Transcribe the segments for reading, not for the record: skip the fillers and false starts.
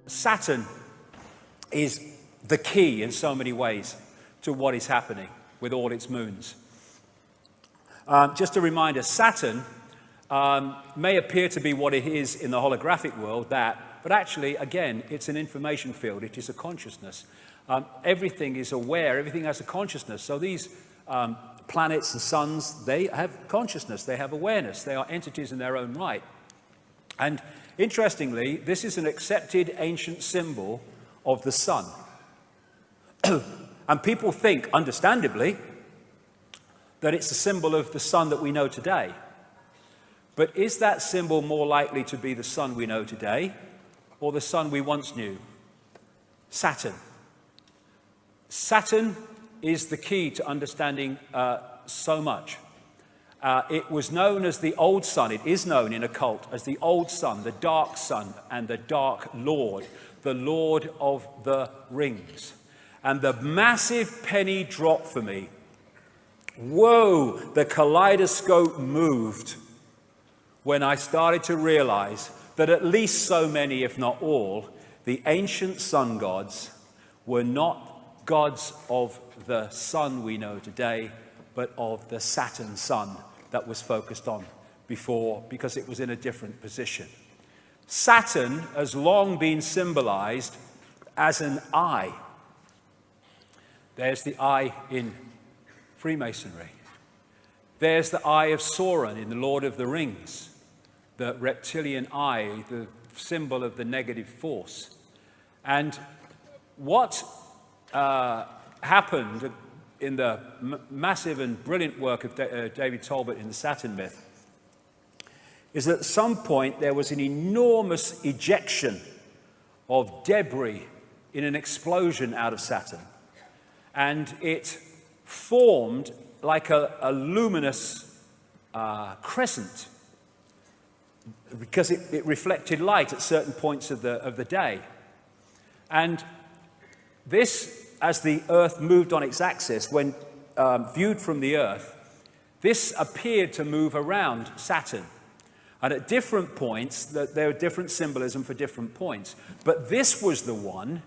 Saturn is the key in so many ways to what is happening with all its moons. Just a reminder, Saturn may appear to be what it is in the holographic world, but actually, again, it's an information field. It is a consciousness. Everything is aware. Everything has a consciousness. So these planets and suns, they have consciousness. They have awareness. They are entities in their own right. And interestingly, this is an accepted ancient symbol of the sun. And people think, understandably, that it's a symbol of the sun that we know today. But is that symbol more likely to be the sun we know today or the sun we once knew? Saturn. Saturn is the key to understanding so much. It was known as the old sun. It is known in occult as the old sun, the dark sun, and the dark lord, the Lord of the Rings. And the massive penny dropped for me. Whoa, the kaleidoscope moved when I started to realize that at least so many, if not all, the ancient sun gods were not gods of the sun we know today, but of the Saturn sun that was focused on before, because it was in a different position. Saturn has long been symbolized as an eye. There's the eye in Freemasonry. There's the eye of Sauron in the Lord of the Rings, the reptilian eye, the symbol of the negative force. And what happened in the massive and brilliant work of David Talbot in the Saturn myth is that at some point there was an enormous ejection of debris in an explosion out of Saturn. And it formed like a luminous crescent because it reflected light at certain points of the day. And this, as the Earth moved on its axis, when viewed from the Earth, this appeared to move around Saturn. And at different points, there were different symbolism for different points. But this was the one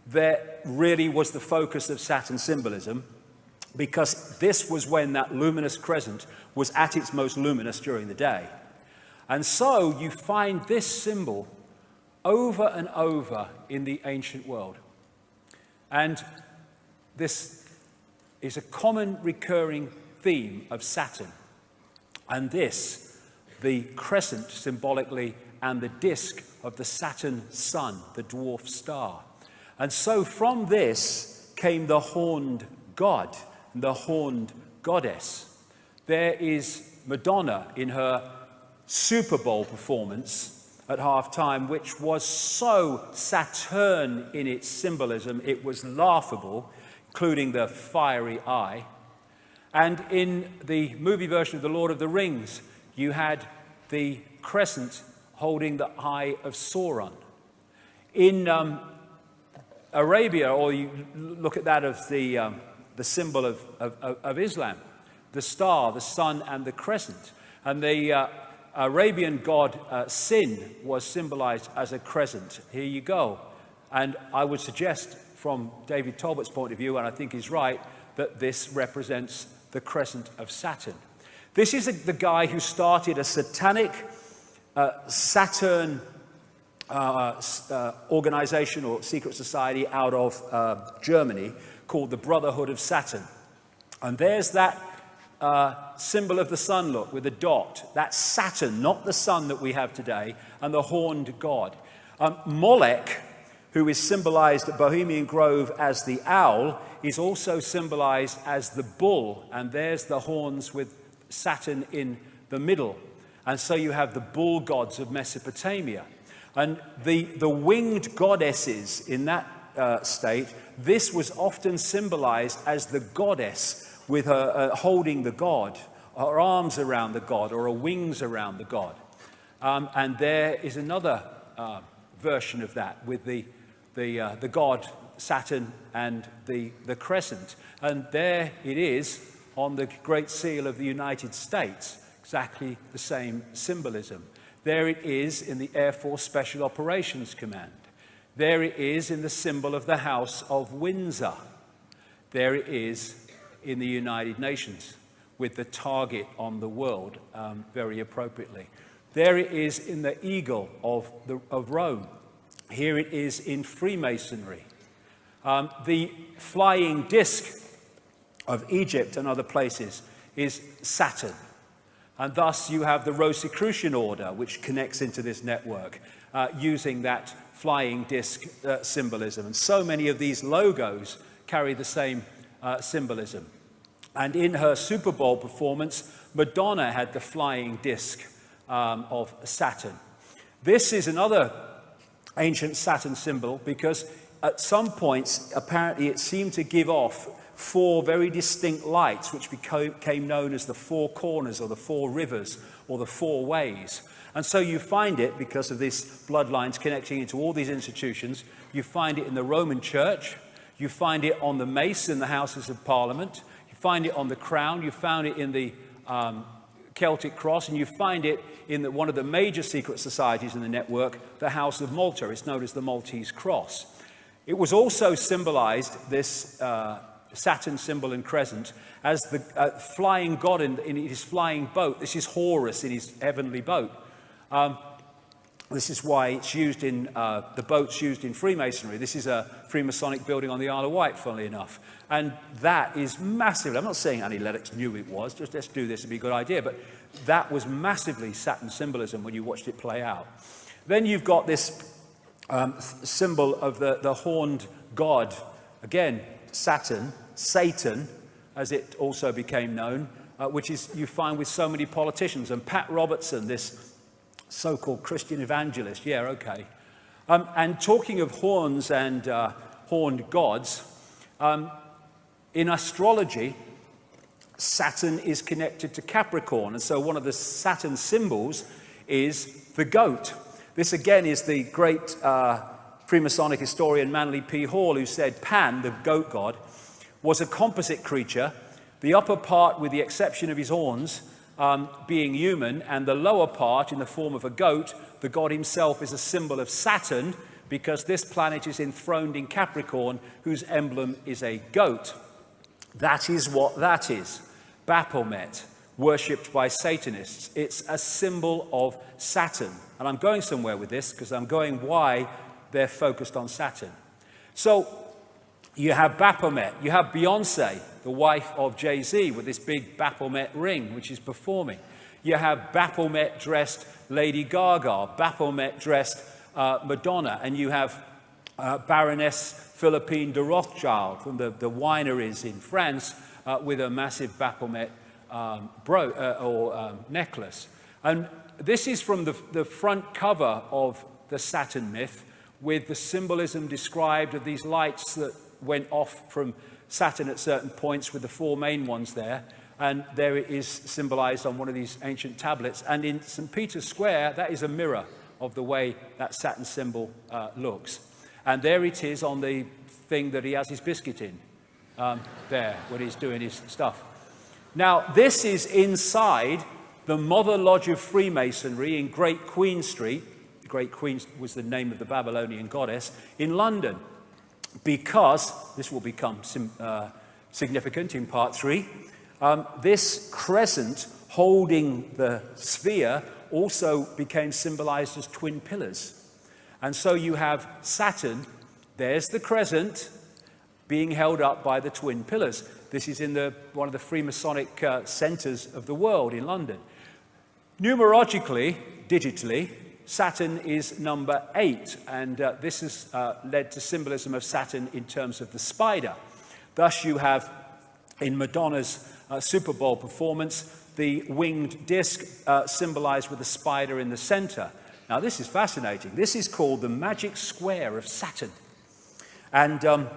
that really was the focus of Saturn symbolism, because this was when that luminous crescent was at its most luminous during the day. And so you find this symbol over and over in the ancient world. And this is a common recurring theme of Saturn. And this, the crescent symbolically, and the disk of the Saturn sun, the dwarf star. And so from this came the horned god and the horned goddess. There is Madonna in her Super Bowl performance at halftime, which was so Saturn in its symbolism, it was laughable, including the fiery eye. And in the movie version of The Lord of the Rings, you had the crescent holding the eye of Sauron. In Arabia, or you look at that of the symbol of Islam, the star, the sun, and the crescent. And the Arabian god Sin was symbolized as a crescent. Here you go. And I would suggest, from David Talbot's point of view, and I think he's right, that this represents the crescent of Saturn. This is the guy who started a satanic Saturn organization or secret society out of Germany called the Brotherhood of Saturn. And there's that symbol of the sun, look, with a dot. That's Saturn, not the sun that we have today, and the horned god. Molech, who is symbolized at Bohemian Grove as the owl, is also symbolized as the bull, and there's the horns with Saturn in the middle. And so you have the bull gods of Mesopotamia. And the winged goddesses in that state, this was often symbolized as the goddess with her holding the god, her arms around the god, or her wings around the god. And there is another version of that with the god Saturn and the crescent. And there it is on the Great Seal of the United States, exactly the same symbolism. There it is in the Air Force Special Operations Command. There it is in the symbol of the House of Windsor. There it is in the United Nations, with the target on the world, very appropriately. There it is in the eagle of Rome. Here it is in Freemasonry. The flying disc of Egypt and other places is Saturn. And thus you have the Rosicrucian order, which connects into this network, using that flying disc symbolism. And so many of these logos carry the same symbolism. And in her Super Bowl performance, Madonna had the flying disc of Saturn. This is another ancient Saturn symbol because at some points, apparently it seemed to give off 4 very distinct lights, which became known as the 4 corners or the 4 rivers or the 4 ways. And so you find it, because of these bloodlines connecting into all these institutions, you find it in the Roman Church, you find it on the mace in the Houses of Parliament, you find it on the crown, you found it in the Celtic cross, and you find it in one of the major secret societies in the network, the House of Malta. It's known as the Maltese cross. It was also symbolized, this Saturn symbol and crescent, as the flying god in his flying boat. This is Horus in his heavenly boat. This is why it's used in the boats used in Freemasonry. This is a Freemasonic building on the Isle of Wight, funnily enough. And that is massive. I'm not saying Annie Lennox knew it was, just let's do this, it'd be a good idea. But that was massively Saturn symbolism when you watched it play out. Then you've got this symbol of the horned god. Again, Saturn, Satan, as it also became known, which is you find with so many politicians. And Pat Robertson, this so-called Christian evangelist, yeah, okay. And talking of horns and horned gods, in astrology, Saturn is connected to Capricorn. And so one of the Saturn symbols is the goat. This again is the great Freemasonic historian Manly P. Hall, who said Pan, the goat god, was a composite creature, the upper part, with the exception of his horns, being human, and the lower part in the form of a goat. The god himself is a symbol of Saturn, because this planet is enthroned in Capricorn, whose emblem is a goat. That is what that is. Baphomet, worshipped by Satanists. It's a symbol of Saturn. And I'm going somewhere with this, because I'm going why they're focused on Saturn. So you have Baphomet, you have Beyonce, the wife of Jay-Z, with this big Baphomet ring, which is performing. You have Baphomet-dressed Lady Gaga, Baphomet-dressed Madonna, and you have Baroness Philippine de Rothschild from the wineries in France with a massive Baphomet necklace. And this is from the front cover of the Saturn myth, with the symbolism described of these lights that went off from Saturn at certain points, with the 4 main ones there. And there it is symbolized on one of these ancient tablets. And in St. Peter's Square, that is a mirror of the way that Saturn symbol looks. And there it is on the thing that he has his biscuit in, there, when he's doing his stuff. Now, this is inside the Mother Lodge of Freemasonry in Great Queen Street. Great Queen was the name of the Babylonian goddess, in London. Because, this will become significant in part 3, this crescent holding the sphere also became symbolized as twin pillars. And so you have Saturn, there's the crescent, being held up by the twin pillars. This is in one of the Freemasonic centers of the world in London. Numerologically, digitally, Saturn is number 8, and this has led to symbolism of Saturn in terms of the spider. Thus you have, in Madonna's Super Bowl performance, the winged disc symbolized with a spider in the center. Now this is fascinating. This is called the magic square of Saturn. And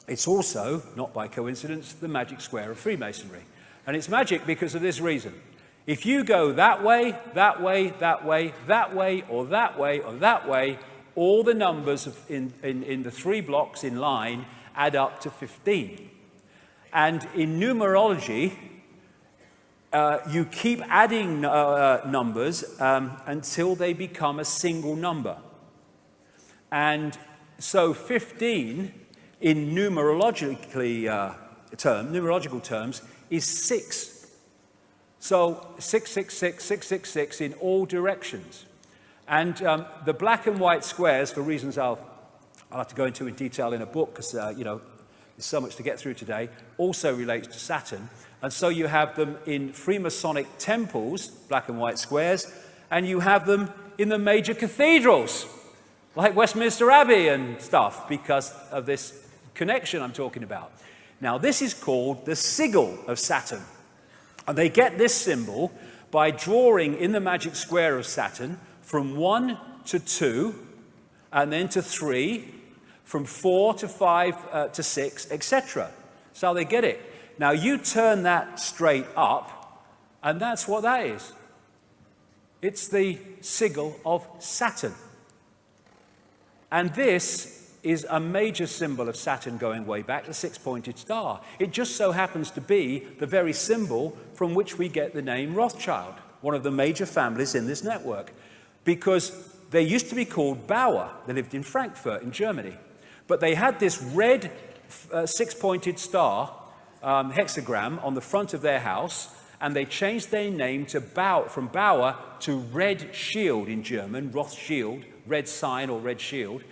it's also, not by coincidence, the magic square of Freemasonry. And it's magic because of this reason. If you go that way, that way, that way, that way, or that way, or that way, all the numbers in the 3 blocks in line add up to 15. And in numerology, you keep adding numbers until they become a single number. And so 15 in numerological terms is 6. So 666, 666 in all directions. And the black and white squares, for reasons I'll have to go into in detail in a book, because, there's so much to get through today, also relates to Saturn. And so you have them in Freemasonic temples, black and white squares, and you have them in the major cathedrals, like Westminster Abbey and stuff, because of this connection I'm talking about. Now, this is called the sigil of Saturn. And they get this symbol by drawing in the magic square of Saturn from 1 to 2, and then to 3, from 4 to 5 to 6, etc. That's how they get it. Now, you turn that straight up, and that's what that is. It's the sigil of Saturn. And this is a major symbol of Saturn going way back, the six-pointed star. It just so happens to be the very symbol from which we get the name Rothschild, one of the major families in this network, because they used to be called Bauer. They lived in Frankfurt in Germany. But they had this red six-pointed star hexagram on the front of their house, and they changed their name to from Bauer to Red Shield in German, Rothschild, red sign or red shield,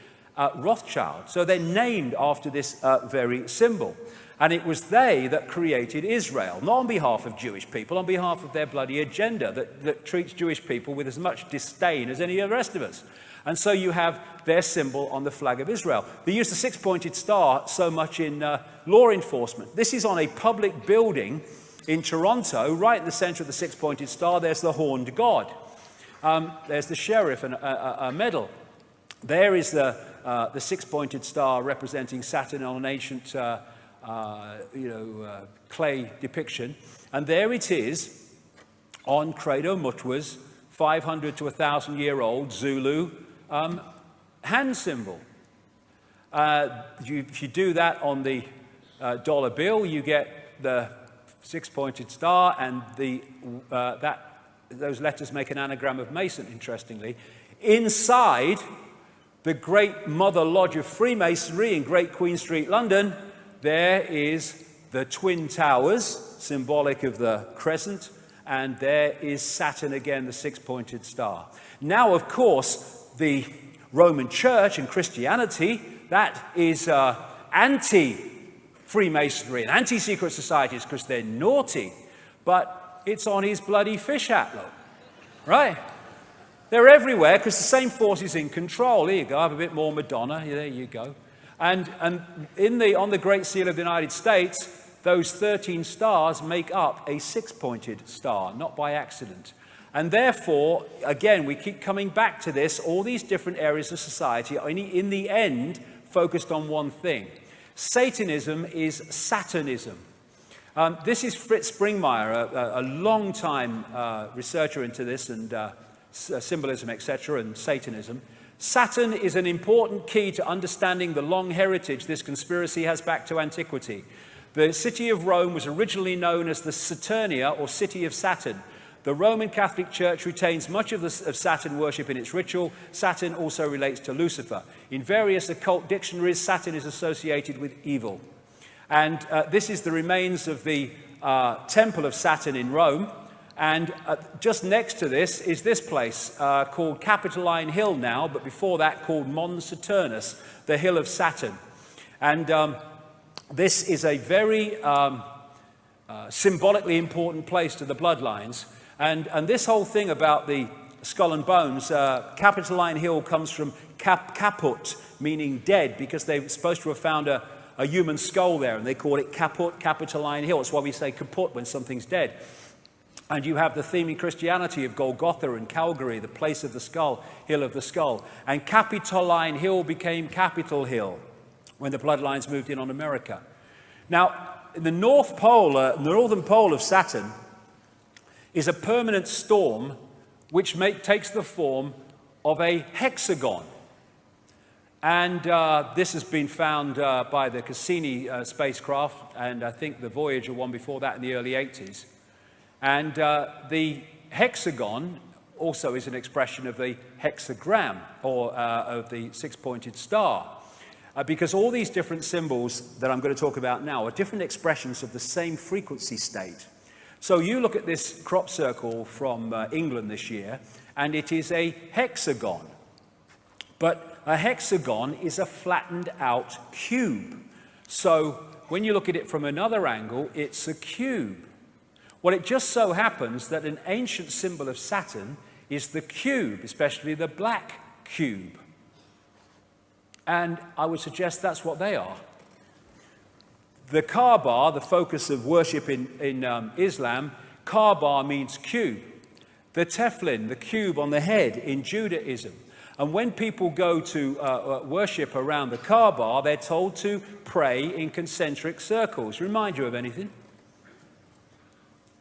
Rothschild. So they're named after this very symbol. And it was they that created Israel, not on behalf of Jewish people, on behalf of their bloody agenda that treats Jewish people with as much disdain as any of the rest of us. And so you have their symbol on the flag of Israel. They use the six-pointed star so much in law enforcement. This is on a public building in Toronto, right in the center of the six-pointed star. There's the horned god. There's the sheriff and a medal. There is the six-pointed star representing Saturn on an ancient clay depiction. And there it is on Credo Mutwa's 500 to 1,000-year-old Zulu hand symbol. If you do that on the dollar bill, you get the six-pointed star, and those letters make an anagram of Mason, interestingly. Inside the Great Mother Lodge of Freemasonry in Great Queen Street, London, there is the Twin Towers, symbolic of the crescent, and there is Saturn again, the six-pointed star. Now, of course, the Roman Church and Christianity, that is anti-Freemasonry and anti-secret societies because they're naughty, but it's on his bloody fish hat, look, right? They're everywhere because the same force is in control. Here you go, I have a bit more Madonna, there you go. And on the Great Seal of the United States, those 13 stars make up a six-pointed star, not by accident. And therefore, again, we keep coming back to this, all these different areas of society are in the end focused on one thing. Satanism is Saturnism. This is Fritz Springmeier, a long-time researcher into this and symbolism, etc., and Satanism. Saturn is an important key to understanding the long heritage this conspiracy has back to antiquity. The city of Rome was originally known as the Saturnia, or City of Saturn. The Roman Catholic Church retains much of Saturn worship in its ritual. Saturn also relates to Lucifer. In various occult dictionaries, Saturn is associated with evil. And this is the remains of the Temple of Saturn in Rome. And just next to this is this place called Capitoline Hill now, but before that called Mons Saturnus, the Hill of Saturn. And this is a very symbolically important place to the bloodlines. And this whole thing about the skull and bones, Capitoline Hill comes from caput, meaning dead, because they were supposed to have found a human skull there, and they call it caput, Capitoline Hill. That's why we say kaput when something's dead. And you have the theme in Christianity of Golgotha and Calvary, the place of the skull, hill of the skull. And Capitoline Hill became Capitol Hill when the bloodlines moved in on America. Now, the North Pole, the northern pole of Saturn, is a permanent storm which takes the form of a hexagon. And this has been found by the Cassini spacecraft, and I think the Voyager one before that in the early 80s. And the hexagon also is an expression of the hexagram, or of the six-pointed star. because all these different symbols that I'm going to talk about now are different expressions of the same frequency state. So you look at this crop circle from England this year, and it is a hexagon. But a hexagon is a flattened out cube. So when you look at it from another angle, it's a cube. Well, it just so happens that an ancient symbol of Saturn is the cube, especially the black cube. And I would suggest that's what they are. The Kaaba, the focus of worship in Islam, Kaaba means cube. The tefillin, the cube on the head in Judaism. And when people go to worship around the Kaaba, they're told to pray in concentric circles. Remind you of anything?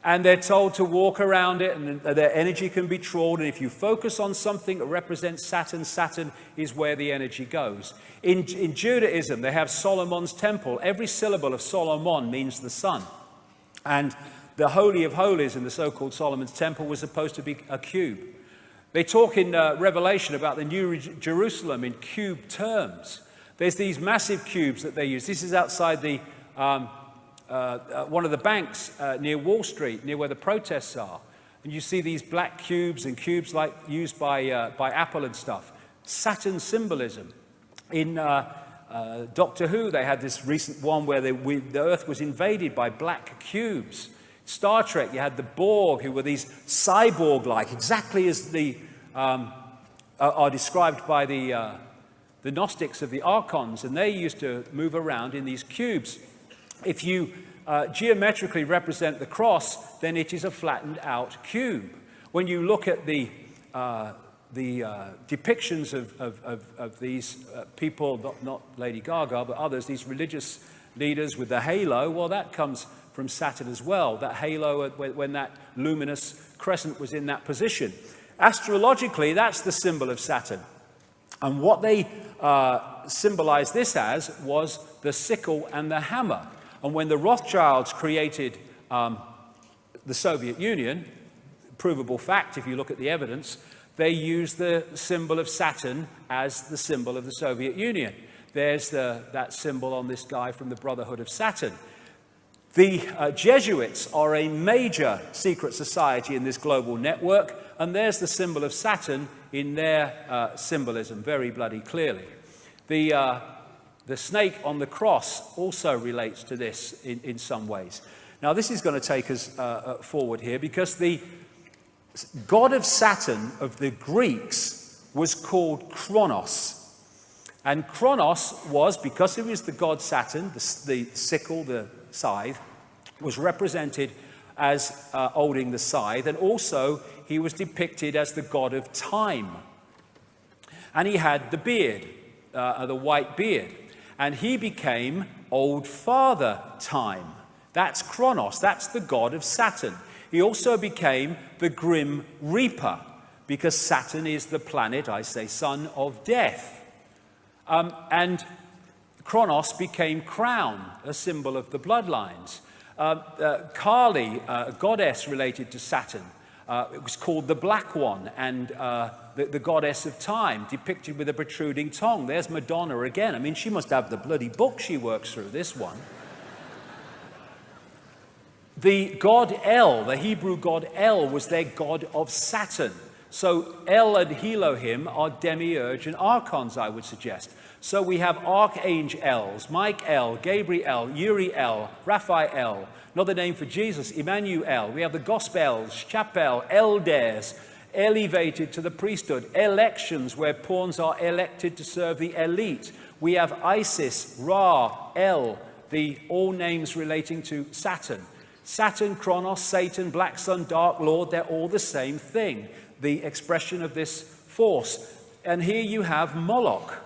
And they're told to walk around it, and their energy can be drawn. And if you focus on something that represents Saturn, Saturn is where the energy goes. In Judaism, they have Solomon's temple. Every syllable of Solomon means the sun. And the Holy of Holies in the so-called Solomon's temple was supposed to be a cube. They talk in Revelation about the New Jerusalem in cube terms. There's these massive cubes that they use. This is outside the one of the banks near Wall Street, near where the protests are. And you see these black cubes and cubes like used by Apple and stuff. Saturn symbolism. In Doctor Who, they had this recent one where the Earth was invaded by black cubes. Star Trek, you had the Borg, who were these cyborg-like, exactly as the are described by the Gnostics of the Archons, and they used to move around in these cubes. If you geometrically represent the cross, then it is a flattened out cube. When you look at the depictions of these people, not Lady Gaga, but others, these religious leaders with the halo, well, that comes from Saturn as well, that halo when that luminous crescent was in that position. Astrologically, that's the symbol of Saturn. And what they symbolized this as was the sickle and the hammer. And when the Rothschilds created the Soviet Union, provable fact if you look at the evidence, they used the symbol of Saturn as the symbol of the Soviet Union. There's that symbol on this guy from the Brotherhood of Saturn. The Jesuits are a major secret society in this global network, and there's the symbol of Saturn in their symbolism very bloody clearly. The snake on the cross also relates to this in some ways. Now, this is going to take us forward here, because the god of Saturn of the Greeks was called Kronos. And Kronos was, because he was the god Saturn, the sickle, the scythe, was represented as holding the scythe, and also he was depicted as the god of time. And he had the beard, the white beard, and he became Old Father Time. That's Kronos, that's the god of Saturn. He also became the Grim Reaper, because Saturn is the planet, I say, son of death. And Kronos became crown, a symbol of the bloodlines. Kali, a goddess related to Saturn, it was called the Black One, and the goddess of time, depicted with a protruding tongue. There's Madonna again. I mean, she must have the bloody book she works through, this one. The god El, the Hebrew god El, was their god of Saturn. So El and Elohim are demiurge and archons, I would suggest. So we have archangels, Michael, Gabriel, Uriel, Raphael, another name for Jesus, Emmanuel. We have the Gospels, Chapel, elders, elevated to the priesthood, elections where pawns are elected to serve the elite. We have Isis, Ra, El, all names relating to Saturn. Saturn, Kronos, Satan, Black Sun, Dark Lord, they're all the same thing, the expression of this force. And here you have Moloch,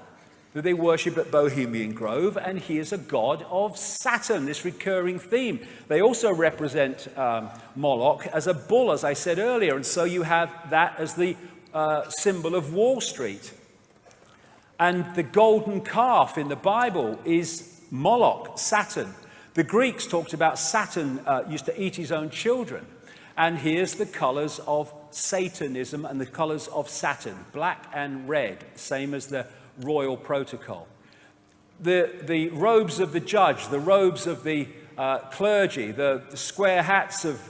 that they worship at Bohemian Grove, and he is a god of Saturn, this recurring theme. They also represent Moloch as a bull, as I said earlier, and so you have that as the symbol of Wall Street. And the golden calf in the Bible is Moloch, Saturn. The Greeks talked about Saturn used to eat his own children. And here's the colors of Satanism and the colors of Saturn, black and red, same as the royal protocol. the robes of the judge, the robes of the clergy, the square hats of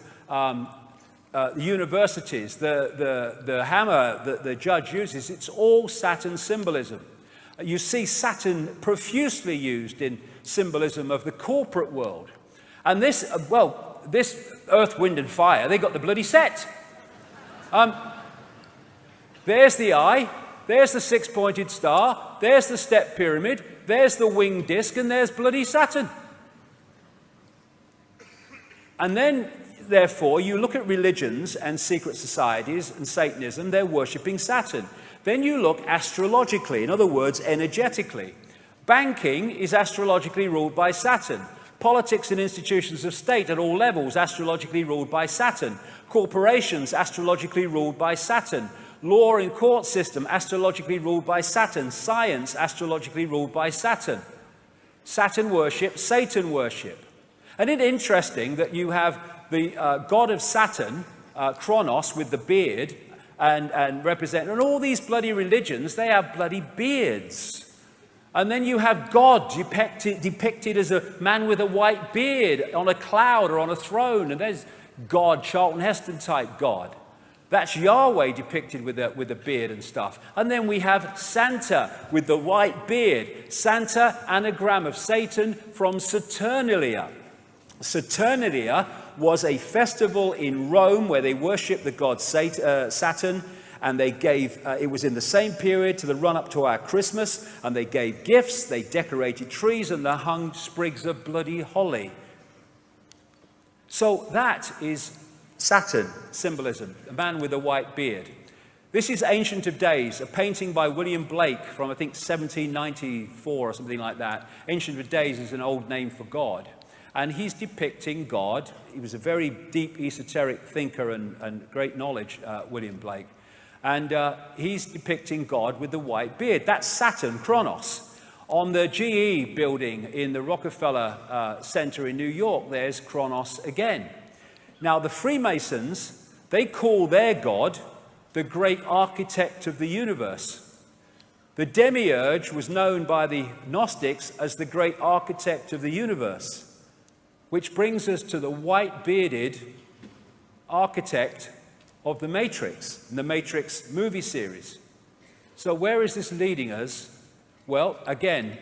universities, the hammer that the judge uses, it's all Saturn symbolism. You see Saturn profusely used in symbolism of the corporate world. And this, well, this earth, wind and fire, they got the bloody set. There's the eye, there's the six-pointed star, there's the step pyramid, there's the winged disc, and there's bloody Saturn. And then, therefore, you look at religions and secret societies and Satanism, they're worshipping Saturn. Then you look astrologically, in other words, energetically. Banking is astrologically ruled by Saturn. Politics and institutions of state at all levels, astrologically ruled by Saturn. Corporations, astrologically ruled by Saturn. Law and court system, astrologically ruled by Saturn. Science, astrologically ruled by Saturn. Saturn worship, Satan worship. And it's interesting that you have the god of Saturn, Kronos, with the beard, and all these bloody religions, they have bloody beards. And then you have God depicted as a man with a white beard on a cloud or on a throne. And there's God, Charlton Heston type God. That's Yahweh depicted with a beard and stuff. And then we have Santa with the white beard. Santa, anagram of Satan from Saturnalia. Saturnalia was a festival in Rome where they worshipped the god Saturn, and they gave, it was in the same period to the run-up to our Christmas, and they gave gifts, they decorated trees, and they hung sprigs of bloody holly. So that is Saturn symbolism, a man with a white beard. This is Ancient of Days, a painting by William Blake from, I think, 1794 or something like that. Ancient of Days is an old name for God. And he's depicting God. He was a very deep esoteric thinker and great knowledge, William Blake. And he's depicting God with the white beard. That's Saturn, Kronos. On the GE building in the Rockefeller Center in New York, there's Kronos again. Now, the Freemasons, they call their God the great architect of the universe. The demiurge was known by the Gnostics as the great architect of the universe. Which brings us to the white-bearded architect of The Matrix, in the Matrix movie series. So where is this leading us? Well, again,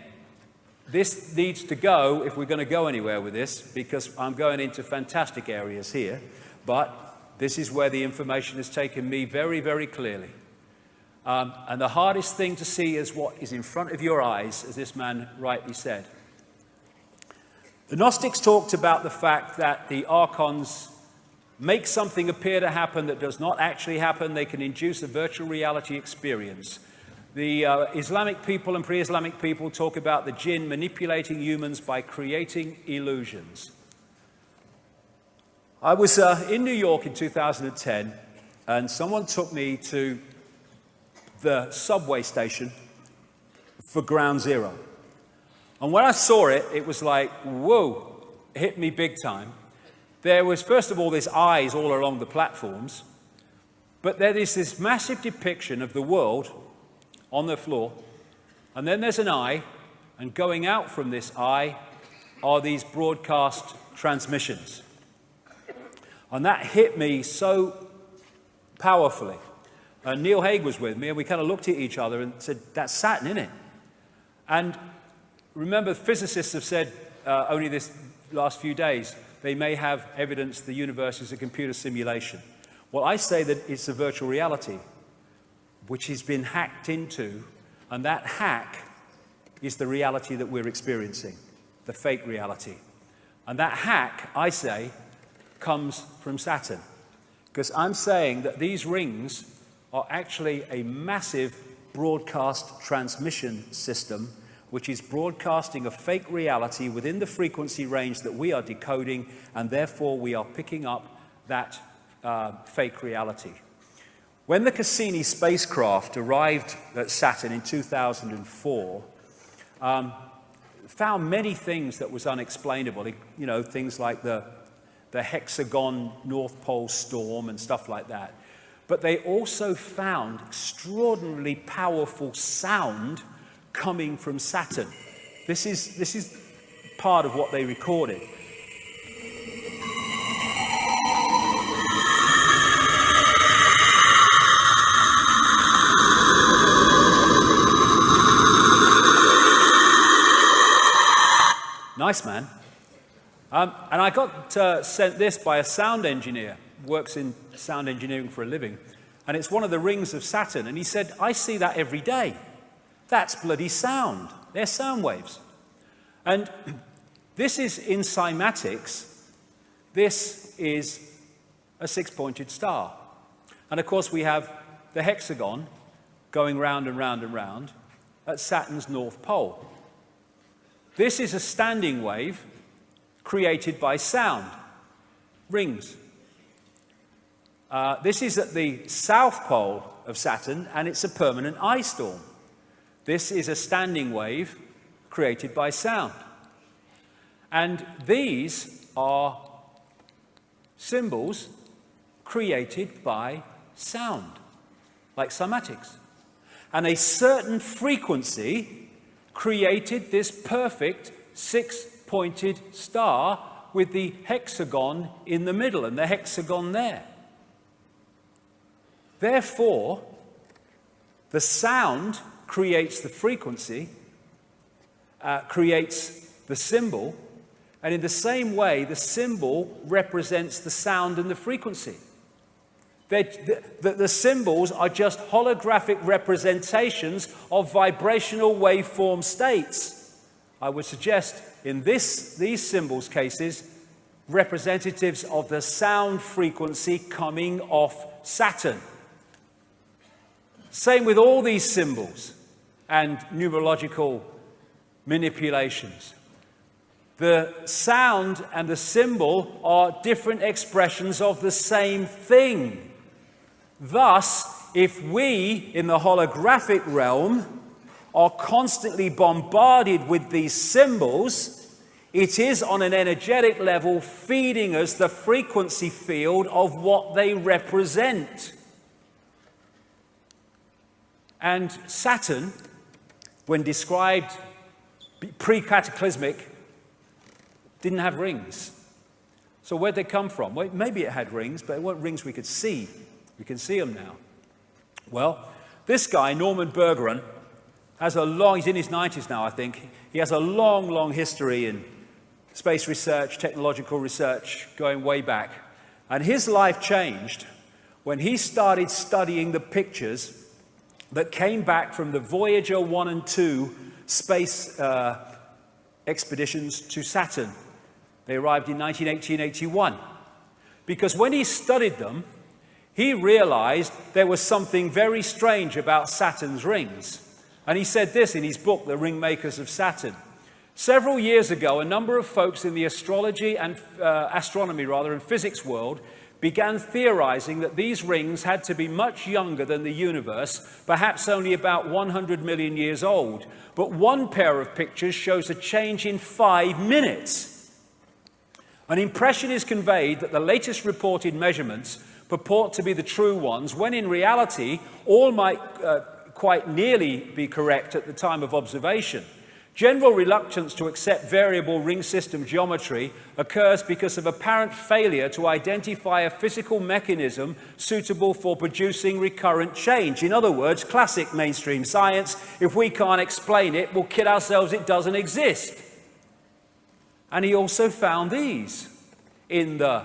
this needs to go, if we're going to go anywhere with this, because I'm going into fantastic areas here, but this is where the information has taken me very, very clearly. And the hardest thing to see is what is in front of your eyes, as this man rightly said. The Gnostics talked about the fact that the archons make something appear to happen that does not actually happen. They can induce a virtual reality experience. The Islamic people and pre-Islamic people talk about the jinn manipulating humans by creating illusions. I was in New York in 2010, and someone took me to the subway station for Ground Zero. And when I saw it, it was like, whoa, it hit me big time. There was, first of all, this eyes all along the platforms, but there is this massive depiction of the world on the floor, and then there's an eye, and going out from this eye are these broadcast transmissions. And that hit me so powerfully. And Neil Haig was with me, and we kind of looked at each other and said, that's Saturn, isn't it? And remember, physicists have said only this last few days, they may have evidence the universe is a computer simulation. Well, I say that it's a virtual reality, which has been hacked into, and that hack is the reality that we're experiencing, the fake reality. And that hack, I say, comes from Saturn. Because I'm saying that these rings are actually a massive broadcast transmission system which is broadcasting a fake reality within the frequency range that we are decoding, and therefore we are picking up that fake reality. When the Cassini spacecraft arrived at Saturn in 2004, found many things that was unexplainable, you know, things like the hexagon North Pole storm and stuff like that. But they also found extraordinarily powerful sound coming from Saturn. This is part of what they recorded. Nice, man. And I got sent this by a sound engineer, works in sound engineering for a living, and it's one of the rings of Saturn. And he said, I see that every day. That's bloody sound. They're sound waves. And this is in cymatics. This is a six-pointed star. And of course, we have the hexagon going round and round and round at Saturn's north pole. This is a standing wave created by sound, rings. This is at the south pole of Saturn, and it's a permanent ice storm. This is a standing wave created by sound. And these are symbols created by sound, like cymatics. And a certain frequency created this perfect six-pointed star with the hexagon in the middle and the hexagon there. Therefore, the sound creates the frequency, creates the symbol, and in the same way, the symbol represents the sound and the frequency. The symbols are just holographic representations of vibrational waveform states. I would suggest in these symbols cases, representatives of the sound frequency coming off Saturn. Same with all these symbols and numerological manipulations. The sound and the symbol are different expressions of the same thing. Thus, if we, in the holographic realm, are constantly bombarded with these symbols, it is on an energetic level feeding us the frequency field of what they represent. And Saturn, when described pre-cataclysmic, didn't have rings. So where'd they come from? Well, maybe it had rings, but it weren't rings we could see. We can see them now. Well, this guy, Norman Bergeron, has a long, he's in his 90s now, I think. He has a long, long history in space research, technological research, going way back. And his life changed when he started studying the pictures that came back from the Voyager 1 and 2 space expeditions to Saturn. They arrived in 1980-81. Because when he studied them, he realized there was something very strange about Saturn's rings. And he said this in his book, The Ring Makers of Saturn. Several years ago, a number of folks in the astronomy and physics world began theorizing that these rings had to be much younger than the universe, perhaps only about 100 million years old. But one pair of pictures shows a change in 5 minutes. An impression is conveyed that the latest reported measurements purport to be the true ones, when in reality, all might quite nearly be correct at the time of observation. General reluctance to accept variable ring system geometry occurs because of apparent failure to identify a physical mechanism suitable for producing recurrent change. In other words, classic mainstream science, if we can't explain it, we'll kid ourselves it doesn't exist. And he also found these in the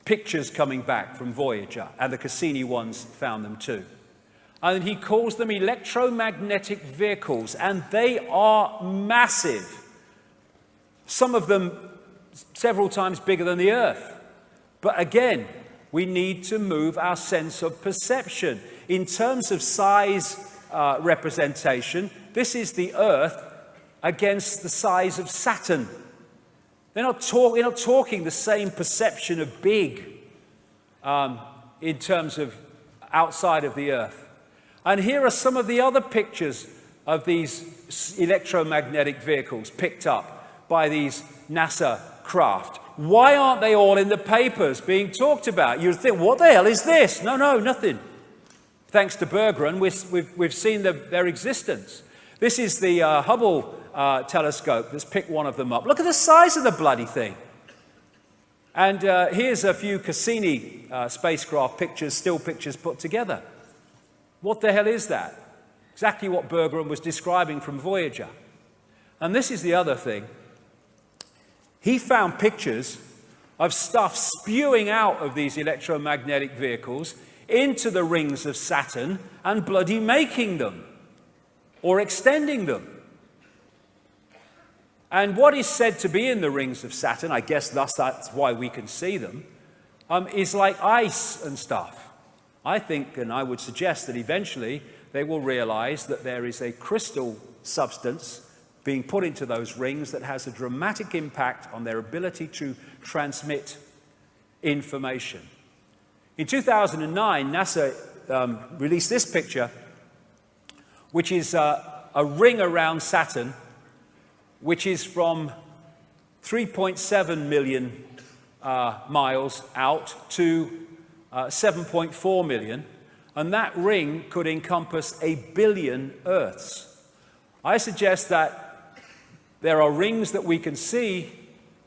pictures coming back from Voyager, and the Cassini ones found them too. And he calls them electromagnetic vehicles, and they are massive. Some of them several times bigger than the Earth. But again, we need to move our sense of perception. In terms of size representation, this is the Earth against the size of Saturn. They're not talking the same perception of big in terms of outside of the Earth. And here are some of the other pictures of these electromagnetic vehicles picked up by these NASA craft. Why aren't they all in the papers being talked about? You'd think, what the hell is this? No, nothing. Thanks to Bergeron, we've seen their existence. This is the Hubble telescope. Let's pick one of them up. Look at the size of the bloody thing. And here's a few Cassini spacecraft pictures, still pictures put together. What the hell is that? Exactly what Bergeron was describing from Voyager. And this is the other thing. He found pictures of stuff spewing out of these electromagnetic vehicles into the rings of Saturn and bloody making them or extending them. And what is said to be in the rings of Saturn, I guess thus that's why we can see them, is like ice and stuff. I think, and I would suggest that eventually they will realize that there is a crystal substance being put into those rings that has a dramatic impact on their ability to transmit information. In 2009, NASA released this picture, which is a ring around Saturn, which is from 3.7 million miles out to 7.4 million, and that ring could encompass 1 billion Earths. I suggest that there are rings that we can see,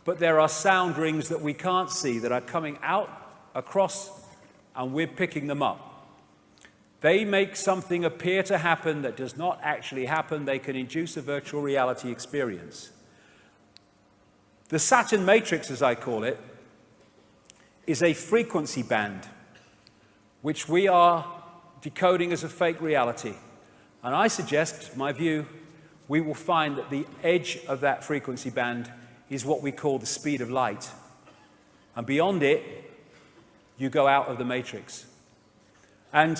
but there are sound rings that we can't see that are coming out across, and we're picking them up. They make something appear to happen that does not actually happen. They can induce a virtual reality experience. The Saturn matrix, as I call it, is a frequency band which we are decoding as a fake reality. And I suggest, my view, we will find that the edge of that frequency band is what we call the speed of light. And beyond it, you go out of the matrix. And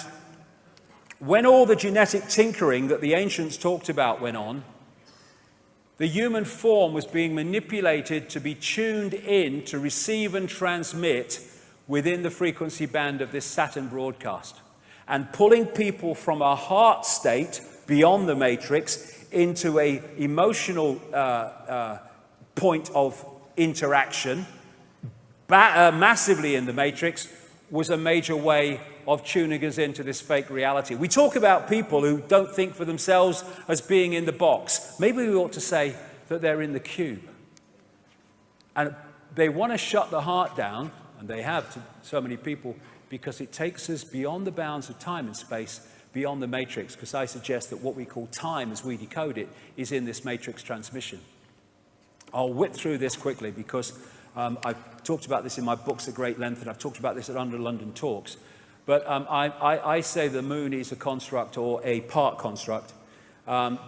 when all the genetic tinkering that the ancients talked about went on, the human form was being manipulated to be tuned in to receive and transmit within the frequency band of this Saturn broadcast, and pulling people from a heart state beyond the matrix into an emotional point of interaction massively in the matrix was a major way of tuning us into this fake reality. We talk about people who don't think for themselves as being in the box. Maybe we ought to say that they're in the cube. And they want to shut the heart down, and they have to so many people, because it takes us beyond the bounds of time and space, beyond the matrix, because I suggest that what we call time as we decode it is in this matrix transmission. I'll whip through this quickly because I've talked about this in my books at great length, and I've talked about this at Under London Talks. But I say the moon is a construct or a part construct.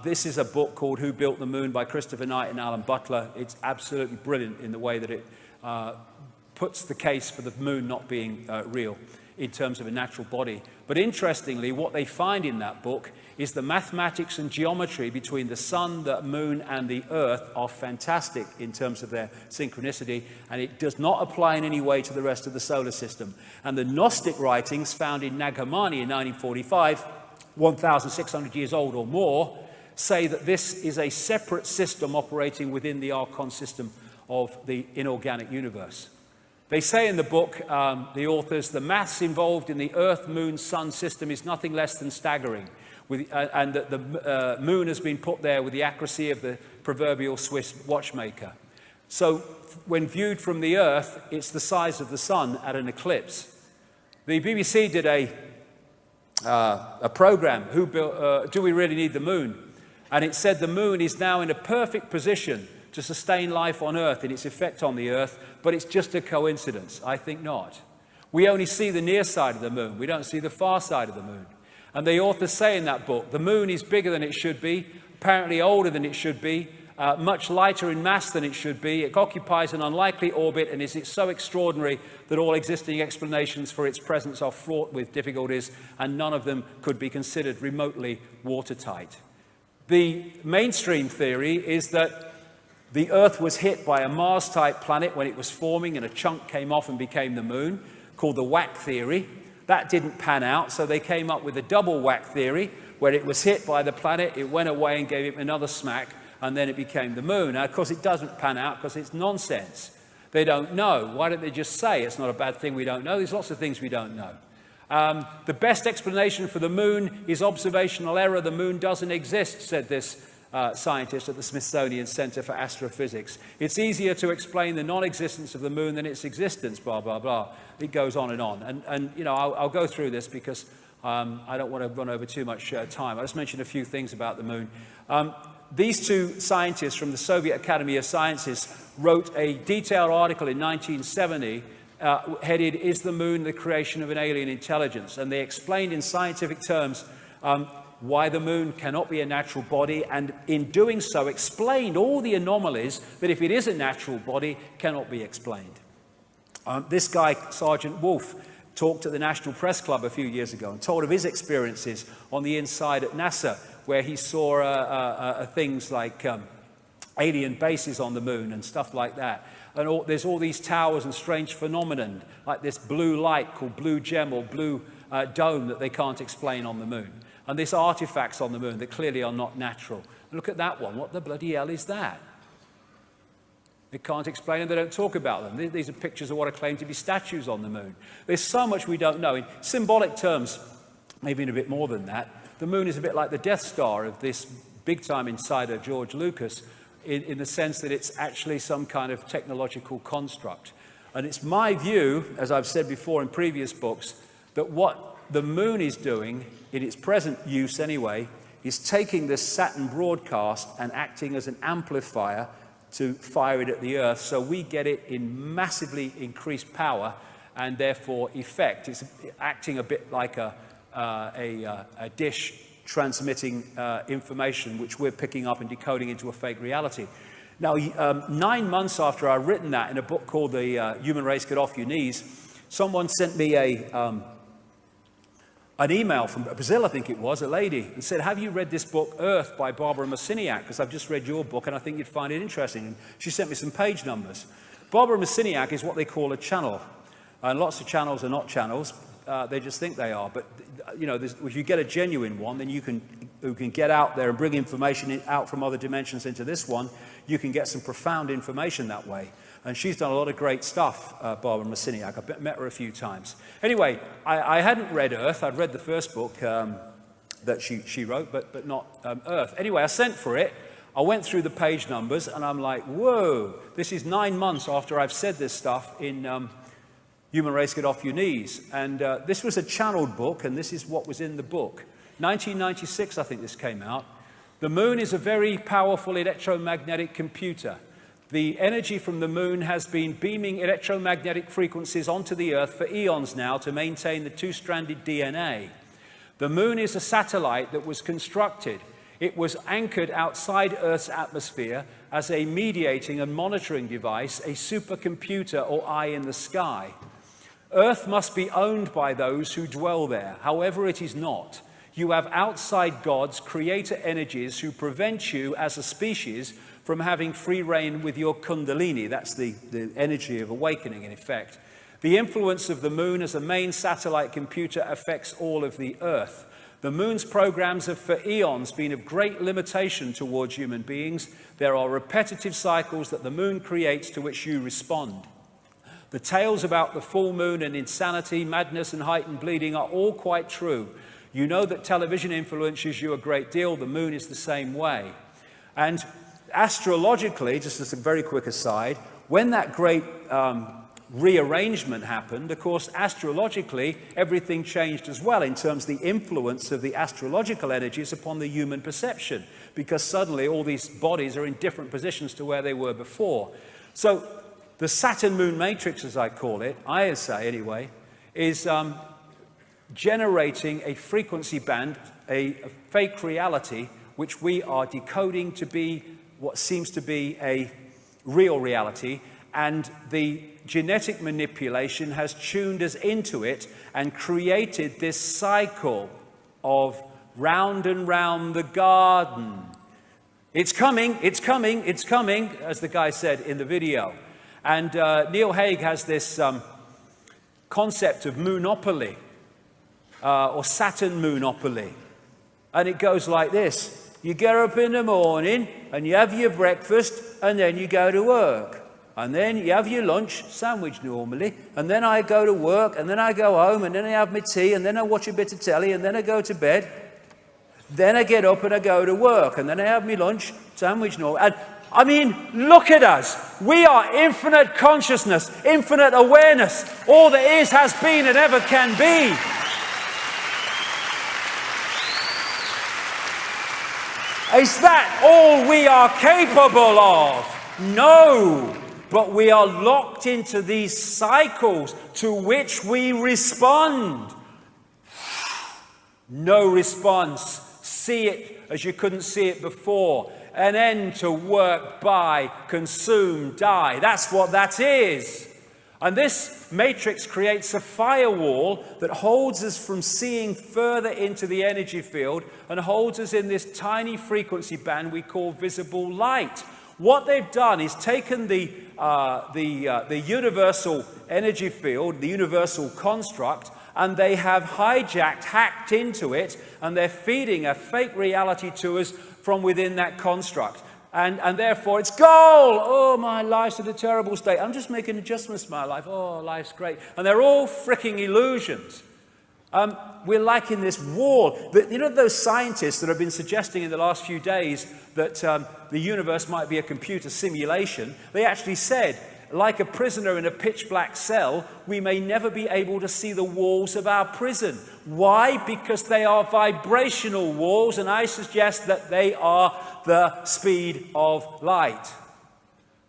This is a book called Who Built the Moon by Christopher Knight and Alan Butler. It's absolutely brilliant in the way that it puts the case for the moon not being real in terms of a natural body. But interestingly, what they find in that book is the mathematics and geometry between the sun, the moon, and the earth are fantastic in terms of their synchronicity, and it does not apply in any way to the rest of the solar system. And the Gnostic writings found in Nag Hammadi in 1945, 1,600 years old or more, say that this is a separate system operating within the Archon system of the inorganic universe. They say in the book, the authors, the maths involved in the Earth, Moon, Sun system is nothing less than staggering, and that the moon has been put there with the accuracy of the proverbial Swiss watchmaker. So when viewed from the Earth, it's the size of the sun at an eclipse. The BBC did a program, Do We Really Need the Moon? And it said the moon is now in a perfect position to sustain life on Earth in its effect on the Earth, but it's just a coincidence. I think not. We only see the near side of the moon. We don't see the far side of the moon. And the authors say in that book, the moon is bigger than it should be, apparently older than it should be, much lighter in mass than it should be. It occupies an unlikely orbit and is so extraordinary that all existing explanations for its presence are fraught with difficulties, and none of them could be considered remotely watertight. The mainstream theory is that the Earth was hit by a Mars-type planet when it was forming, and a chunk came off and became the moon, called the whack theory. That didn't pan out, so they came up with a double whack theory, where it was hit by the planet, it went away and gave it another smack, and then it became the moon. Now, of course, it doesn't pan out because it's nonsense. They don't know. Why don't they just say it's not a bad thing we don't know? There's lots of things we don't know. The best explanation for the moon is observational error. The moon doesn't exist, said this scientist at the Smithsonian Center for Astrophysics. It's easier to explain the non-existence of the moon than its existence, blah, blah, blah. It goes on. And you know, I'll go through this because I don't want to run over too much time. I'll just mention a few things about the moon. These two scientists from the Soviet Academy of Sciences wrote a detailed article in 1970 headed, "Is the Moon the Creation of an Alien Intelligence?" And they explained in scientific terms why the moon cannot be a natural body, and in doing so explained all the anomalies that, if it is a natural body, cannot be explained. This guy, Sergeant Wolf, talked at the National Press Club a few years ago and told of his experiences on the inside at NASA, where he saw things like alien bases on the moon and stuff like that. And there's all these towers and strange phenomenon, like this blue light called blue gem or blue dome that they can't explain on the moon. And these artifacts on the moon that clearly are not natural. Look at that one. What the bloody hell is that? They can't explain them. They don't talk about them. These are pictures of what are claimed to be statues on the moon. There's so much we don't know. In symbolic terms, maybe in a bit more than that, the moon is a bit like the Death Star of this big-time insider, George Lucas, in the sense that it's actually some kind of technological construct. And it's my view, as I've said before in previous books, that what the moon is doing, in its present use anyway, is taking this Saturn broadcast and acting as an amplifier to fire it at the Earth, so we get it in massively increased power and therefore effect. It's acting a bit like a dish transmitting information which we're picking up and decoding into a fake reality. Now, 9 months after I'd written that in a book called The Human Race Get Off Your Knees, someone sent me an email from Brazil, I think it was, a lady, and said, "Have you read this book, Earth, by Barbara Marciniak? Because I've just read your book and I think you'd find it interesting." And she sent me some page numbers. Barbara Marciniak is what they call a channel. And lots of channels are not channels. They just think they are. But, you know, if you get a genuine one, then you can get out there and bring information out from other dimensions into this one. You can get some profound information that way. And she's done a lot of great stuff, Barbara Marciniak. I've met her a few times. Anyway, I hadn't read Earth. I'd read the first book that she wrote, but not Earth. Anyway, I sent for it. I went through the page numbers, and I'm like, whoa, this is 9 months after I've said this stuff in Human Race Get Off Your Knees. And this was a channeled book, and this is what was in the book. 1996, I think this came out. The moon is a very powerful electromagnetic computer. The energy from the moon has been beaming electromagnetic frequencies onto the Earth for eons now to maintain the two-stranded DNA. The moon is a satellite that was constructed. It was anchored outside Earth's atmosphere as a mediating and monitoring device, a supercomputer or eye in the sky. Earth must be owned by those who dwell there. However, it is not. You have outside gods, creator energies, who prevent you as a species from having free reign with your kundalini. That's the energy of awakening, in effect. The influence of the moon as a main satellite computer affects all of the Earth. The moon's programs have for eons been of great limitation towards human beings. There are repetitive cycles that the moon creates to which you respond. The tales about the full moon and insanity, madness and heightened bleeding are all quite true. You know that television influences you a great deal. The moon is the same way. And astrologically, just as a very quick aside, when that great rearrangement happened, of course, astrologically, everything changed as well in terms of the influence of the astrological energies upon the human perception, because suddenly all these bodies are in different positions to where they were before. So the Saturn-Moon matrix, as I call it, I say anyway, is generating a frequency band, a fake reality, which we are decoding to be what seems to be a real reality, and the genetic manipulation has tuned us into it and created this cycle of round and round the garden. It's coming, it's coming, it's coming, as the guy said in the video. And Neil Haig has this concept of moonopoly, or Saturn moonopoly. And it goes like this. You get up in the morning and you have your breakfast and then you go to work. And then you have your lunch, sandwich normally, and then I go to work and then I go home and then I have my tea and then I watch a bit of telly and then I go to bed. Then I get up and I go to work, and then I have my lunch, sandwich and all. And I mean, look at us. We are infinite consciousness, infinite awareness. All there is, has been, and ever can be. Is that all we are capable of? No. But we are locked into these cycles to which we respond. No response. See it as you couldn't see it before. An end to work, buy, consume, die. That's what that is. And this matrix creates a firewall that holds us from seeing further into the energy field and holds us in this tiny frequency band we call visible light. What they've done is taken the universal energy field, the universal construct, and they have hijacked, hacked into it, and they're feeding a fake reality to us from within that construct. And therefore it's gold. Oh, my life's in a terrible state. I'm just making adjustments to my life. Oh, life's great. And they're all freaking illusions. We're like in this wall. You know those scientists that have been suggesting in the last few days that the universe might be a computer simulation? They actually said, like a prisoner in a pitch black cell, we may never be able to see the walls of our prison. Why? Because they are vibrational walls, and I suggest that they are the speed of light,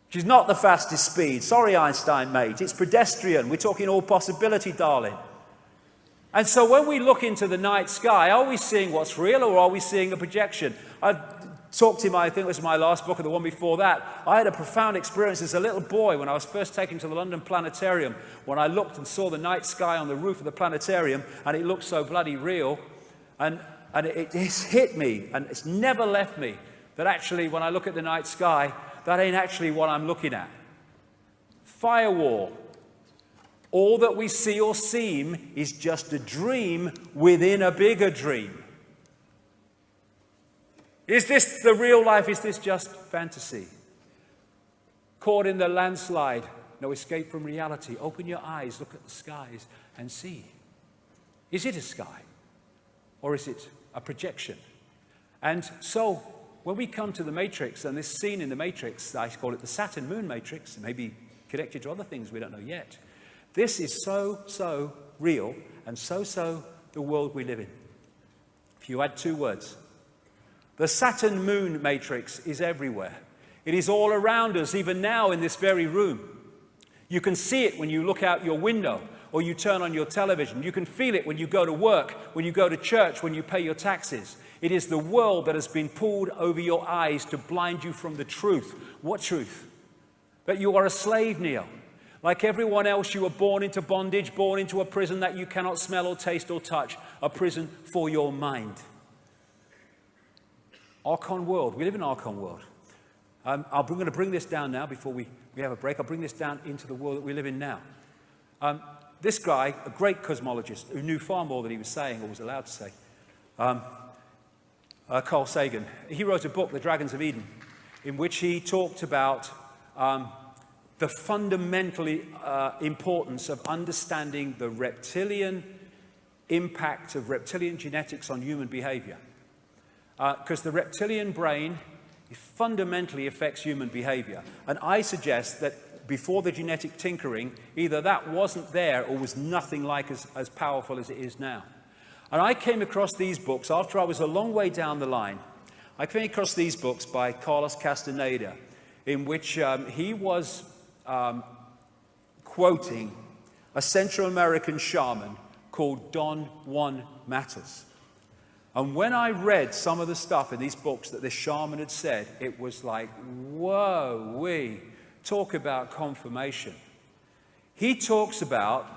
which is not the fastest speed. Sorry, Einstein, mate. It's pedestrian. We're talking all possibility, darling. And so when we look into the night sky, are we seeing what's real, or are we seeing a projection? I've talked in I think it was my last book or the one before that. I had a profound experience as a little boy when I was first taken to the London Planetarium, when I looked and saw the night sky on the roof of the planetarium, and it looked so bloody real. And it's hit me, and it's never left me, that actually when I look at the night sky, that ain't actually what I'm looking at. Firewall. All that we see or seem is just a dream within a bigger dream. Is this the real life? Is this just fantasy? Caught in the landslide, no escape from reality. Open your eyes, look at the skies and see. Is it a sky? Or is it a projection? And so, when we come to the Matrix, and this scene in the Matrix, I call it the Saturn moon matrix, maybe connected to other things we don't know yet. This is so real, and so the world we live in. If you add two words, the Saturn moon matrix is everywhere. It is all around us, even now in this very room. You can see it when you look out your window or you turn on your television. You can feel it when you go to work, when you go to church, when you pay your taxes. It is the world that has been pulled over your eyes to blind you from the truth. What truth? That you are a slave, Neil. Like everyone else, you were born into bondage, born into a prison that you cannot smell or taste or touch, a prison for your mind. Archon world. We live in Archon world. I'm going to bring this down now before we have a break. I'll bring this down into the world that we live in now. This guy, a great cosmologist who knew far more than he was saying or was allowed to say, Carl Sagan, he wrote a book, The Dragons of Eden, in which he talked about the fundamental importance of understanding the reptilian impact of reptilian genetics on human behavior. Because the reptilian brain fundamentally affects human behavior. And I suggest that before the genetic tinkering, either that wasn't there or was nothing like as powerful as it is now. And I came across these books after I was a long way down the line. I came across these books by Carlos Castaneda, in which he was quoting a Central American shaman called Don Juan Matos. And when I read some of the stuff in these books that this shaman had said, it was like, whoa, we talk about confirmation. He talks about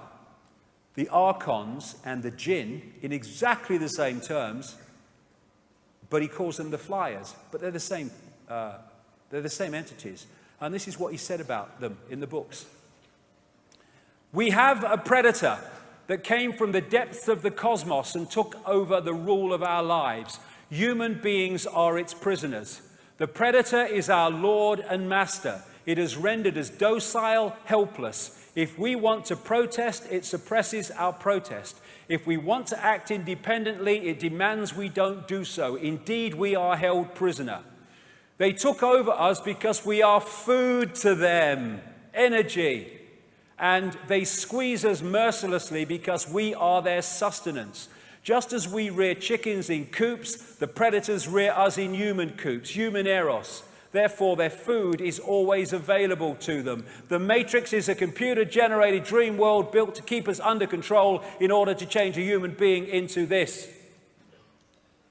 the archons and the jinn in exactly the same terms, but he calls them the flyers. But they're the same entities. And this is what he said about them in the books. We have a predator that came from the depths of the cosmos and took over the rule of our lives. Human beings are its prisoners. The predator is our Lord and Master. It has rendered us docile, helpless. If we want to protest, it suppresses our protest. If we want to act independently, it demands we don't do so. Indeed, we are held prisoner. They took over us because we are food to them, energy. And they squeeze us mercilessly because we are their sustenance. Just as we rear chickens in coops, the predators rear us in human coops, human eros. Therefore, their food is always available to them. The Matrix is a computer-generated dream world built to keep us under control in order to change a human being into this.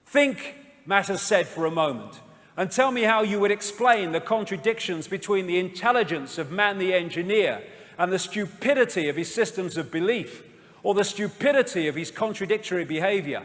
Think, Matt has said, for a moment, and tell me how you would explain the contradictions between the intelligence of man the engineer and the stupidity of his systems of belief, or the stupidity of his contradictory behavior.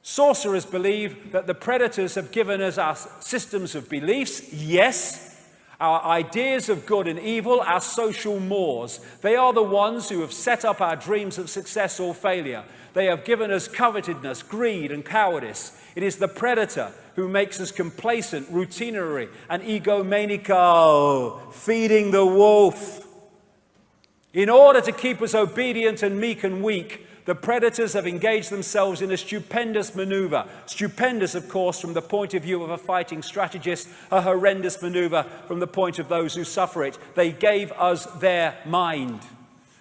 Sorcerers believe that the predators have given us our systems of beliefs, yes, our ideas of good and evil, our social mores. They are the ones who have set up our dreams of success or failure. They have given us covetousness, greed, and cowardice. It is the predator who makes us complacent, routinary, and egomaniacal, feeding the wolf. In order to keep us obedient and meek and weak, the predators have engaged themselves in a stupendous maneuver. Stupendous, of course, from the point of view of a fighting strategist, a horrendous maneuver from the point of those who suffer it. They gave us their mind.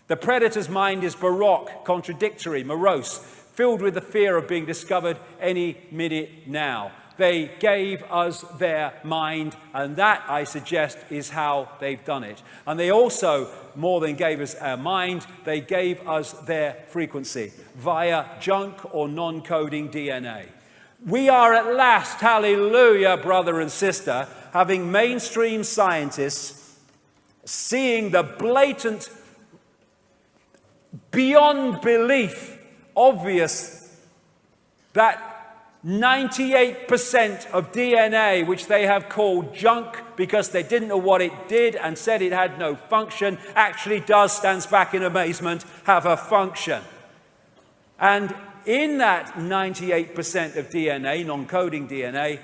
The predator's mind is baroque, contradictory, morose, filled with the fear of being discovered any minute now. They gave us their mind, and that, I suggest, is how they've done it. And they also, more than gave us our mind, they gave us their frequency via junk or non-coding DNA. We are at last, hallelujah, brother and sister, having mainstream scientists seeing the blatant, beyond belief, obvious that 98% of DNA, which they have called junk because they didn't know what it did and said it had no function, actually does, stands back in amazement, have a function. And in that 98% of DNA, non-coding DNA,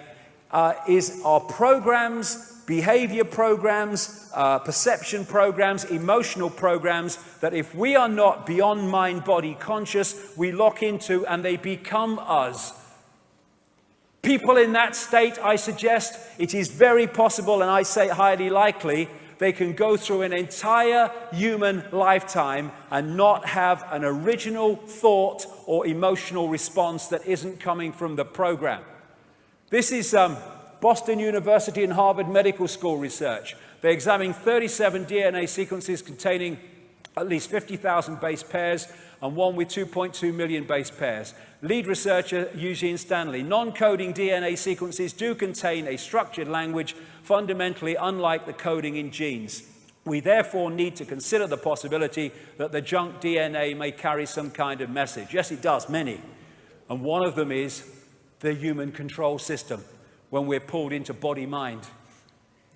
are programs, behavior programs, perception programs, emotional programs that if we are not beyond mind-body conscious, we lock into and they become us. People in that state, I suggest, it is very possible, and I say highly likely, they can go through an entire human lifetime and not have an original thought or emotional response that isn't coming from the program. This is Boston University and Harvard Medical School research. They examined 37 DNA sequences containing at least 50,000 base pairs and one with 2.2 million base pairs. Lead researcher Eugene Stanley. Non-coding DNA sequences do contain a structured language fundamentally unlike the coding in genes. We therefore need to consider the possibility that the junk DNA may carry some kind of message. Yes, it does, many. And one of them is the human control system when we're pulled into body-mind.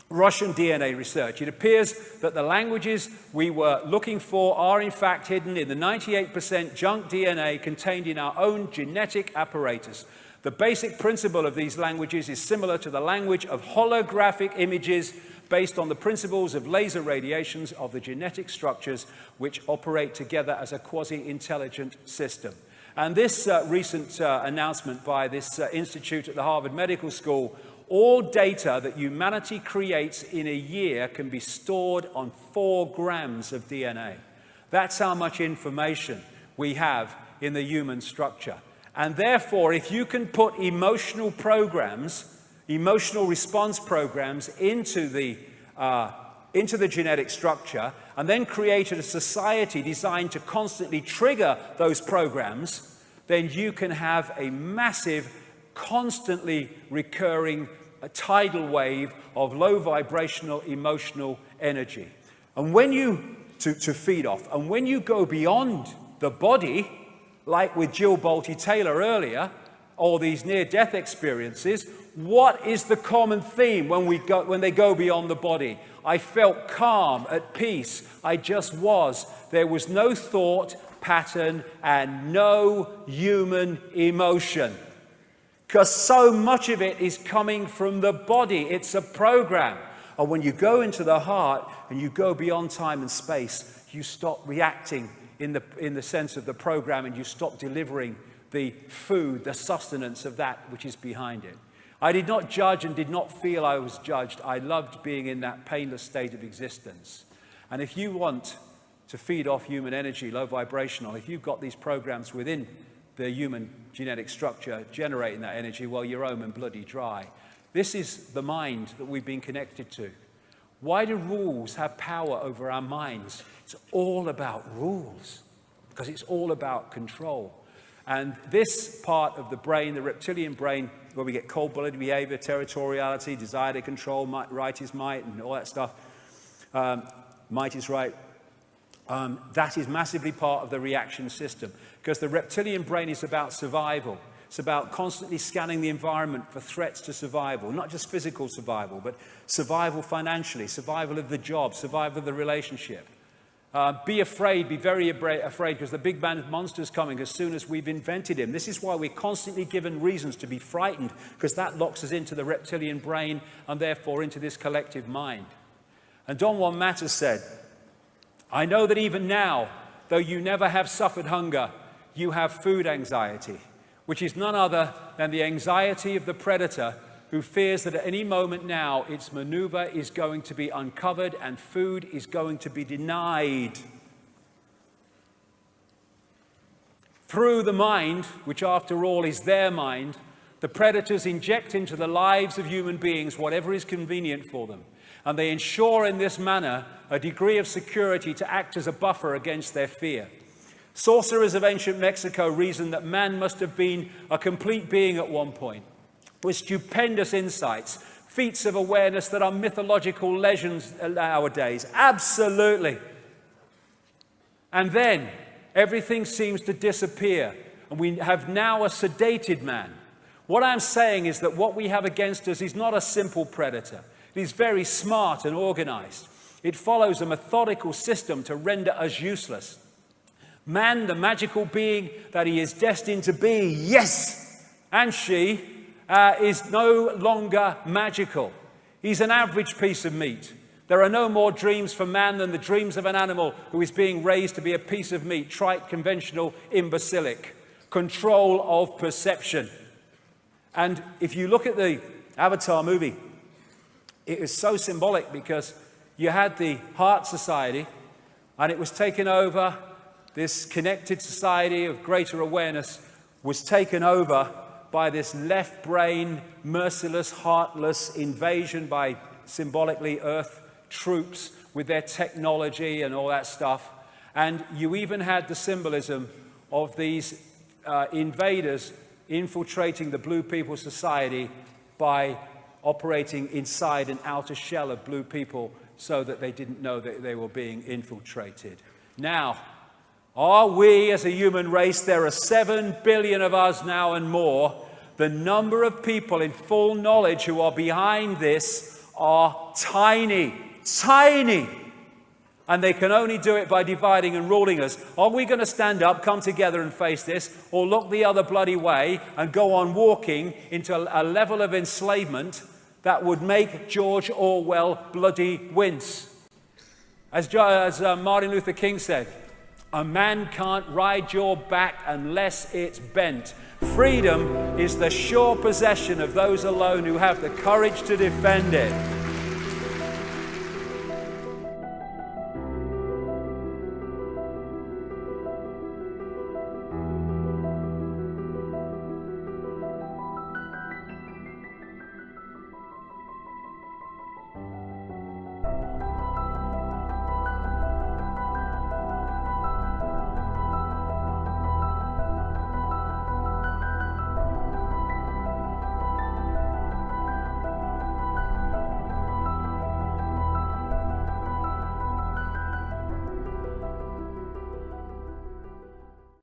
Russian DNA research. It appears that the languages we were looking for are in fact hidden in the 98% junk DNA contained in our own genetic apparatus. The basic principle of these languages is similar to the language of holographic images based on the principles of laser radiations of the genetic structures which operate together as a quasi-intelligent system. And this recent announcement by this institute at the Harvard Medical School, all data that humanity creates in a year can be stored on 4 grams of DNA. That's how much information we have in the human structure. And therefore, if you can put emotional programs, emotional response programs into the genetic structure, and then created a society designed to constantly trigger those programs, then you can have a massive, constantly recurring tidal wave of low vibrational emotional energy. And when you, to feed off, and when you go beyond the body, like with Jill Bolte Taylor earlier, or these near-death experiences, what is the common theme when they go beyond the body? I felt calm, at peace, I just was. There was no thought pattern and no human emotion. Because so much of it is coming from the body. It's a program. And when you go into the heart and you go beyond time and space, you stop reacting in the sense of the program, and you stop delivering the food, the sustenance of that which is behind it. I did not judge and did not feel I was judged. I loved being in that painless state of existence. And if you want to feed off human energy, low vibrational, if you've got these programs within the human genetic structure generating that energy, well, you're home and bloody dry. This is the mind that we've been connected to. Why do rules have power over our minds? It's all about rules, because it's all about control. And this part of the brain, the reptilian brain, where we get cold-blooded behavior, territoriality, desire to control, right is might, and all that stuff, might is right, that is massively part of the reaction system, because the reptilian brain is about survival. It's about constantly scanning the environment for threats to survival, not just physical survival, but survival financially, survival of the job, survival of the relationship. Be afraid, be very afraid, because the big bad monster's coming as soon as we've invented him. This is why we're constantly given reasons to be frightened, because that locks us into the reptilian brain and therefore into this collective mind. And Don Juan Matter said, I know that even now, though you never have suffered hunger, you have food anxiety, which is none other than the anxiety of the predator who fears that at any moment now its maneuver is going to be uncovered and food is going to be denied. Through the mind, which after all is their mind, the predators inject into the lives of human beings whatever is convenient for them. And they ensure in this manner a degree of security to act as a buffer against their fear. Sorcerers of ancient Mexico reasoned that man must have been a complete being at one point, with stupendous insights, feats of awareness that are mythological legends nowadays. Absolutely. And then everything seems to disappear, and we have now a sedated man. What I'm saying is that what we have against us is not a simple predator. It is very smart and organized. It follows a methodical system to render us useless. Man, the magical being that he is destined to be, yes, and she, is no longer magical. He's an average piece of meat. There are no more dreams for man than the dreams of an animal who is being raised to be a piece of meat, trite, conventional, imbecilic. Control of perception. And if you look at the Avatar movie, it is so symbolic, because you had the Heart Society, and it was taken over. This connected society of greater awareness was taken over by this left brain, merciless, heartless invasion by symbolically Earth troops with their technology and all that stuff. And you even had the symbolism of these invaders infiltrating the Blue People Society by operating inside an outer shell of blue people so that they didn't know that they were being infiltrated. Now, are we as a human race, there are 7 billion of us now and more, the number of people in full knowledge who are behind this are tiny, tiny. And they can only do it by dividing and ruling us. Are we going to stand up, come together and face this, or look the other bloody way and go on walking into a level of enslavement that would make George Orwell bloody wince? As Martin Luther King said, a man can't ride your back unless it's bent. Freedom is the sure possession of those alone who have the courage to defend it.